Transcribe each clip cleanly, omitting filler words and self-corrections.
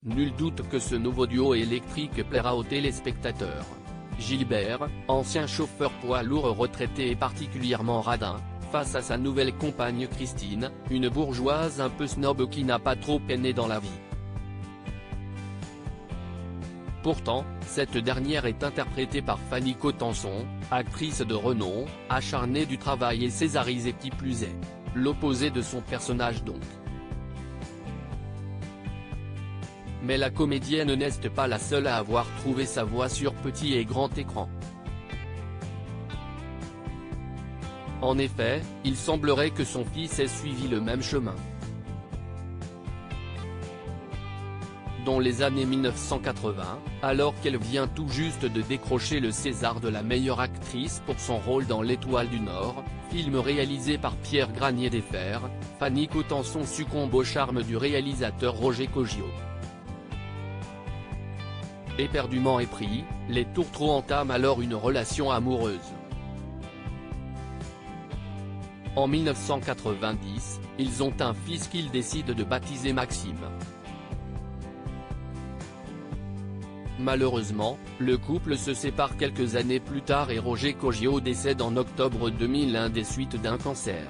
Nul doute que ce nouveau duo électrique plaira aux téléspectateurs. Gilbert, ancien chauffeur poids lourd retraité et particulièrement radin, face à sa nouvelle compagne Christine, une bourgeoise un peu snob qui n'a pas trop peiné dans la vie. Pourtant, cette dernière est interprétée par Fanny Cotenson, actrice de renom, acharnée du travail et césarisée qui plus est. L'opposé de son personnage donc. Mais la comédienne n'est pas la seule à avoir trouvé sa voie sur petit et grand écran. En effet, il semblerait que son fils ait suivi le même chemin. Dans les années 1980, alors qu'elle vient tout juste de décrocher le César de la meilleure actrice pour son rôle dans L'Étoile du Nord, film réalisé par Pierre Granier-Desfers, Fanny Cotenson succombe au charme du réalisateur Roger Coggio. Éperdument épris, les tourtereaux entament alors une relation amoureuse. En 1990, ils ont un fils qu'ils décident de baptiser Maxime. Malheureusement, le couple se sépare quelques années plus tard et Roger Coggio décède en octobre 2001 des suites d'un cancer.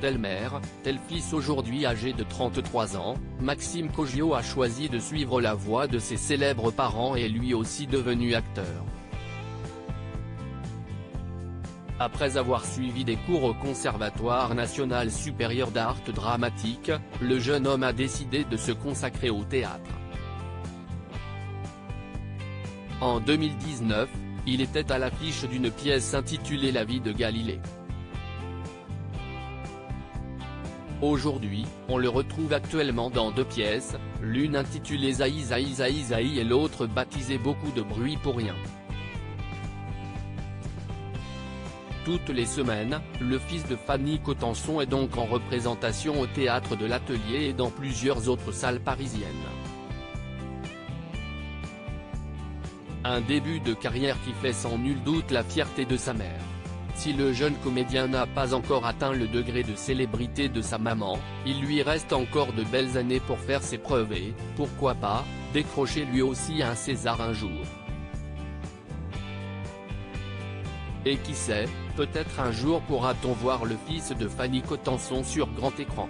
Telle mère, tel fils. Aujourd'hui âgé de 33 ans, Maxime Coggio a choisi de suivre la voie de ses célèbres parents et est lui aussi devenu acteur. Après avoir suivi des cours au Conservatoire national supérieur d'art dramatique, le jeune homme a décidé de se consacrer au théâtre. En 2019, il était à l'affiche d'une pièce intitulée La vie de Galilée. Aujourd'hui, on le retrouve actuellement dans deux pièces, l'une intitulée Zaï Zaï Zaï Zaï et l'autre baptisée Beaucoup de bruit pour rien. Toutes les semaines, le fils de Fanny Cotenson est donc en représentation au théâtre de l'Atelier et dans plusieurs autres salles parisiennes. Un début de carrière qui fait sans nul doute la fierté de sa mère. Si le jeune comédien n'a pas encore atteint le degré de célébrité de sa maman, il lui reste encore de belles années pour faire ses preuves et, pourquoi pas, décrocher lui aussi un César un jour. Et qui sait, peut-être un jour pourra-t-on voir le fils de Fanny Cotenson sur grand écran.